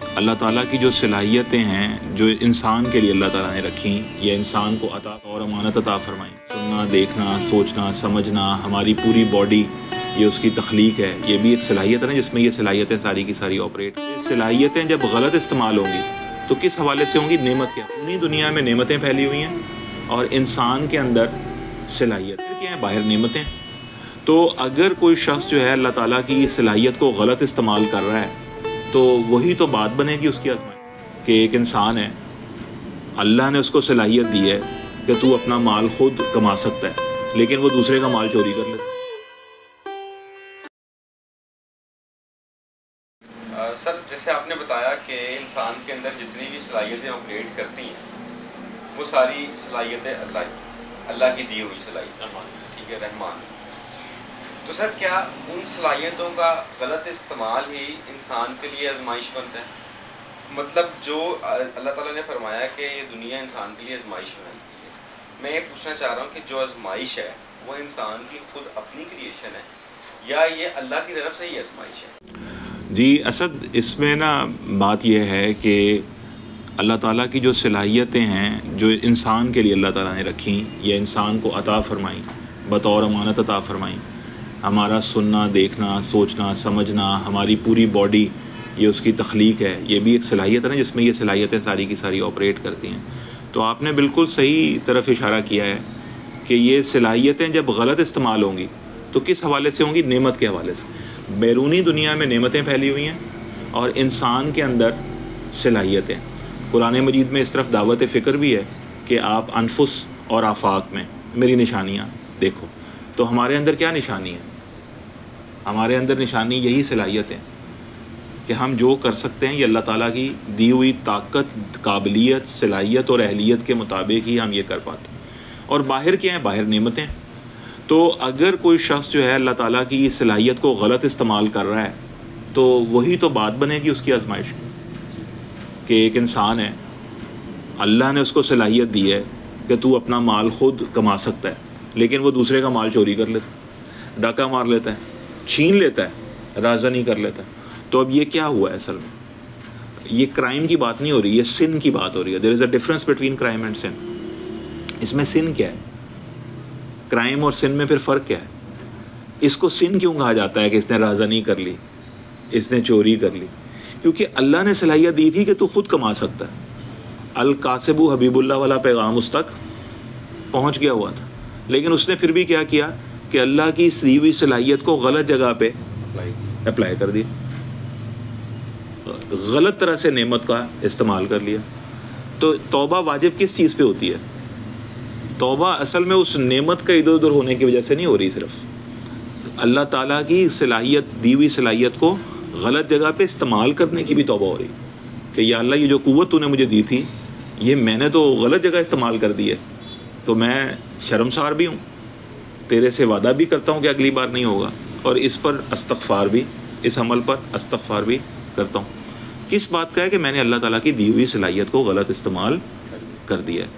اللہ تعالیٰ کی جو صلاحیتیں ہیں جو انسان کے لیے اللہ تعالیٰ نے رکھیں یا انسان کو عطا اور امانت عطا فرمائیں، سننا، دیکھنا، سوچنا، سمجھنا، ہماری پوری باڈی یہ اس کی تخلیق ہے، یہ بھی ایک صلاحیت ہے نا جس میں یہ صلاحیتیں ساری کی ساری آپریٹ۔ یہ صلاحیتیں جب غلط استعمال ہوں گی تو کس حوالے سے ہوں گی؟ نعمت کے پوری دنیا میں نعمتیں پھیلی ہوئی ہیں اور انسان کے اندر صلاحیت کیا ہے؟ باہر نعمتیں۔ تو اگر کوئی شخص جو ہے اللہ تعالیٰ کی صلاحیت کو غلط استعمال کر رہا ہے تو وہی تو بات بنے گی اس کی آزمائش کہ ایک انسان ہے، اللہ نے اس کو صلاحیت دی ہے کہ تو اپنا مال خود کما سکتا ہے لیکن وہ دوسرے کا مال چوری کر لیتا ہے۔ سر جیسے آپ نے بتایا کہ انسان کے اندر جتنی بھی صلاحیتیں آپریٹ کرتی ہیں وہ ساری صلاحیتیں اللہ کی دی ہوئی صلاحیت، ٹھیک ہے، رحمان۔ تو سر کیا ان صلاحیتوں کا غلط استعمال ہی انسان کے لیے آزمائش بنتا ہے؟ مطلب جو اللہ تعالیٰ نے فرمایا کہ یہ دنیا انسان کے لیے آزمائش بنائی ہے، میں یہ پوچھنا چاہ رہا ہوں کہ جو آزمائش ہے وہ انسان کی خود اپنی کریشن ہے یا یہ اللہ کی طرف سے ہی آزمائش ہے؟ جی اسد، اس میں نا بات یہ ہے کہ اللہ تعالیٰ کی جو صلاحیتیں ہیں جو انسان کے لیے اللہ تعالیٰ نے رکھیں یا انسان کو عطا فرمائیں، بطور امانت عطا فرمائیں، ہمارا سننا، دیکھنا، سوچنا، سمجھنا، ہماری پوری باڈی یہ اس کی تخلیق ہے، یہ بھی ایک صلاحیت ہے نا جس میں یہ صلاحیتیں ساری کی ساری آپریٹ کرتی ہیں۔ تو آپ نے بالکل صحیح طرف اشارہ کیا ہے کہ یہ صلاحیتیں جب غلط استعمال ہوں گی تو کس حوالے سے ہوں گی؟ نعمت کے حوالے سے۔ بیرونی دنیا میں نعمتیں پھیلی ہوئی ہیں اور انسان کے اندر صلاحیتیں۔ قرآن مجید میں اس طرف دعوت فکر بھی ہے کہ آپ انفس اور آفاق میں میری نشانیاں دیکھو۔ تو ہمارے اندر کیا نشانی ہے؟ ہمارے اندر نشانی یہی صلاحیت ہے کہ ہم جو کر سکتے ہیں یہ اللہ تعالیٰ کی دی ہوئی طاقت، قابلیت، صلاحیت اور اہلیت کے مطابق ہی ہم یہ کر پاتے ہیں۔ اور باہر کیا ہیں؟ باہر نعمتیں۔ تو اگر کوئی شخص جو ہے اللہ تعالیٰ کی صلاحیت کو غلط استعمال کر رہا ہے تو وہی تو بات بنے گی اس کی آزمائش کہ ایک انسان ہے، اللہ نے اس کو صلاحیت دی ہے کہ تو اپنا مال خود کما سکتا ہے لیکن وہ دوسرے کا مال چوری کر لیتا ہے، ڈاکہ مار لیتا ہے، چھین لیتا ہے، رازنی کر لیتا ہے۔ تو اب یہ کیا ہوا ہے؟ اصل میں یہ کرائم کی بات نہیں ہو رہی، یہ سن کی بات ہو رہی ہے۔ There is a difference between crime and sin. اس میں سن کیا ہے؟ کرائم اور سن میں پھر فرق کیا ہے؟ اس کو سن کیوں کہا جاتا ہے کہ اس نے رازنی کر لی، اس نے چوری کر لی؟ کیونکہ اللہ نے صلاحیت دی تھی کہ تو خود کما سکتا ہے۔ القاسب حبیب اللہ والا پیغام اس تک پہنچ گیا ہوا تھا، لیکن اس نے پھر بھی کیا کیا کہ اللہ کی دی ہوئی صلاحیت کو غلط جگہ پہ اپلائی کر دیا، غلط طرح سے نعمت کا استعمال کر لیا۔ تو توبہ واجب کس چیز پہ ہوتی ہے؟ توبہ اصل میں اس نعمت کا ادھر ادھر ہونے کی وجہ سے نہیں ہو رہی، صرف اللہ تعالیٰ کی صلاحیت، دی ہوئی صلاحیت کو غلط جگہ پہ استعمال کرنے کی بھی توبہ ہو رہی کہ یا اللہ یہ جو قوت تو نے مجھے دی تھی یہ میں نے تو غلط جگہ استعمال کر دی ہے، تو میں شرمسار بھی ہوں، تیرے سے وعدہ بھی کرتا ہوں کہ اگلی بار نہیں ہوگا، اور اس پر استغفار بھی، اس عمل پر استغفار بھی کرتا ہوں۔ کس بات کا ہے؟ کہ میں نے اللہ تعالیٰ کی دی ہوئی صلاحیت کو غلط استعمال کر دیا ہے۔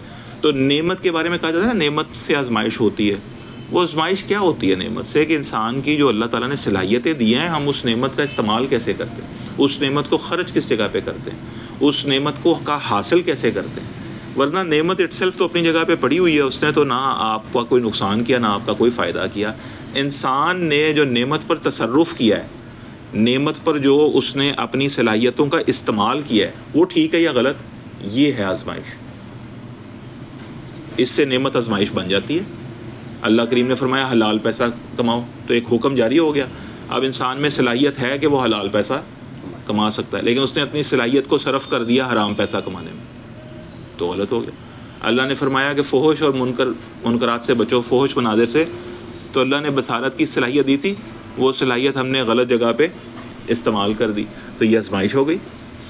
تو نعمت کے بارے میں کہا جاتا ہے نا نعمت سے آزمائش ہوتی ہے۔ وہ آزمائش کیا ہوتی ہے نعمت سے؟ کہ انسان کی جو اللہ تعالیٰ نے صلاحیتیں دی ہیں ہم اس نعمت کا استعمال کیسے کرتے ہیں، اس نعمت کو خرچ کس جگہ پہ کرتے ہیں، اس نعمت کو کا حاصل کیسے کرتے ہیں۔ ورنہ نعمت اٹ سیلف تو اپنی جگہ پہ پڑی ہوئی ہے، اس نے تو نہ آپ کا کوئی نقصان کیا نہ آپ کا کوئی فائدہ کیا۔ انسان نے جو نعمت پر تصرف کیا ہے، نعمت پر جو اس نے اپنی صلاحیتوں کا استعمال کیا ہے، وہ ٹھیک ہے یا غلط، یہ ہے آزمائش۔ اس سے نعمت آزمائش بن جاتی ہے۔ اللہ کریم نے فرمایا حلال پیسہ کماؤ، تو ایک حکم جاری ہو گیا۔ اب انسان میں صلاحیت ہے کہ وہ حلال پیسہ کما سکتا ہے، لیکن اس نے اپنی صلاحیت کو صرف کر دیا حرام پیسہ کمانے میں، تو غلط ہو گیا۔ اللہ نے فرمایا کہ فحش اور منکرات سے بچو، فحش مناظر سے، تو اللہ نے بصارت کی صلاحیت دی تھی، وہ صلاحیت ہم نے غلط جگہ پہ استعمال کر دی، تو یہ آزمائش ہو گئی۔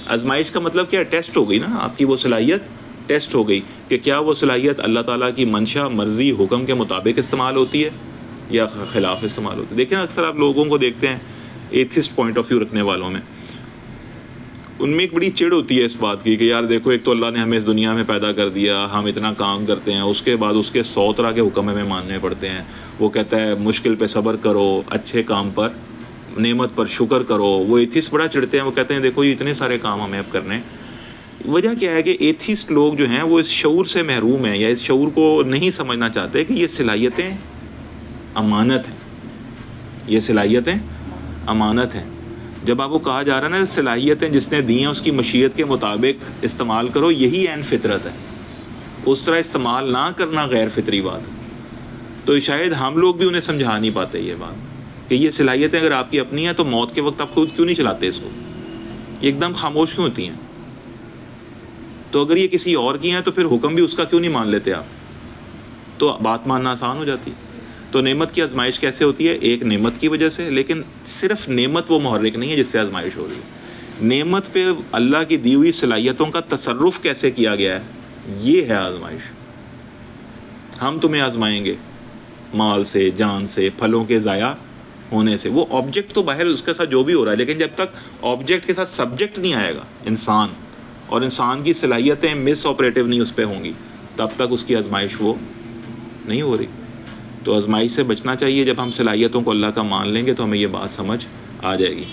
آزمائش کا مطلب کیا ہے؟ ٹیسٹ ہو گئی نا، آپ کی وہ صلاحیت ٹیسٹ ہو گئی کہ کیا وہ صلاحیت اللہ تعالیٰ کی منشا، مرضی، حکم کے مطابق استعمال ہوتی ہے یا خلاف استعمال ہوتی ہے۔ دیکھیں اکثر آپ لوگوں کو دیکھتے ہیں ایتھسٹ پوائنٹ آف ویو رکھنے والوں میں، ان میں ایک بڑی چڑ ہوتی ہے اس بات کی کہ یار دیکھو ایک تو اللہ نے ہمیں اس دنیا میں پیدا کر دیا، ہم اتنا کام کرتے ہیں، اس کے بعد اس کے 100 طرح کے حکم ہمیں ماننے پڑتے ہیں۔ وہ کہتا ہے مشکل پہ صبر کرو، اچھے کام پر نعمت پر شکر کرو. وہ ایتھیسٹ بڑا چڑھتے ہیں, وہ کہتے ہیں دیکھو یہ اتنے سارے کام ہمیں اب کرنے. وجہ کیا ہے کہ ایتھیسٹ لوگ جو ہیں وہ اس شعور سے محروم ہیں, یا اس شعور کو نہیں سمجھنا چاہتے کہ یہ صلاحیتیں امانت ہیں. یہ صلاحیتیں امانت ہیں. جب آپ کو کہا جا رہا ہے نا صلاحیتیں جس نے دی ہیں اس کی مشیت کے مطابق استعمال کرو, یہی عین فطرت ہے. اس طرح استعمال نہ کرنا غیر فطری بات. تو شاید ہم لوگ بھی انہیں سمجھا نہیں پاتے یہ بات کہ یہ صلاحیتیں اگر آپ کی اپنی ہیں تو موت کے وقت آپ خود کیوں نہیں چلاتے اس کو, ایک دم خاموش کیوں ہوتی ہیں؟ تو اگر یہ کسی اور کی ہیں تو پھر حکم بھی اس کا کیوں نہیں مان لیتے آپ؟ تو بات ماننا آسان ہو جاتی. تو نعمت کی آزمائش کیسے ہوتی ہے؟ ایک نعمت کی وجہ سے, لیکن صرف نعمت وہ محرک نہیں ہے جس سے آزمائش ہو رہی ہے. نعمت پہ اللہ کی دی ہوئی صلاحیتوں کا تصرف کیسے کیا گیا ہے, یہ ہے آزمائش. ہم تمہیں آزمائیں گے مال سے, جان سے, پھلوں کے ضائع ہونے سے. وہ آبجیکٹ تو باہر اس کے ساتھ جو بھی ہو رہا ہے, لیکن جب تک آبجیکٹ کے ساتھ سبجیکٹ نہیں آئے گا انسان, اور انسان کی صلاحیتیں مس آپریٹیو نہیں اس پہ ہوں گی, تب تک اس کی آزمائش وہ نہیں ہو رہی. تو آزمائش سے بچنا چاہیے. جب ہم صلاحیتوں کو اللہ کا مان لیں گے تو ہمیں یہ بات سمجھ آ جائے گی.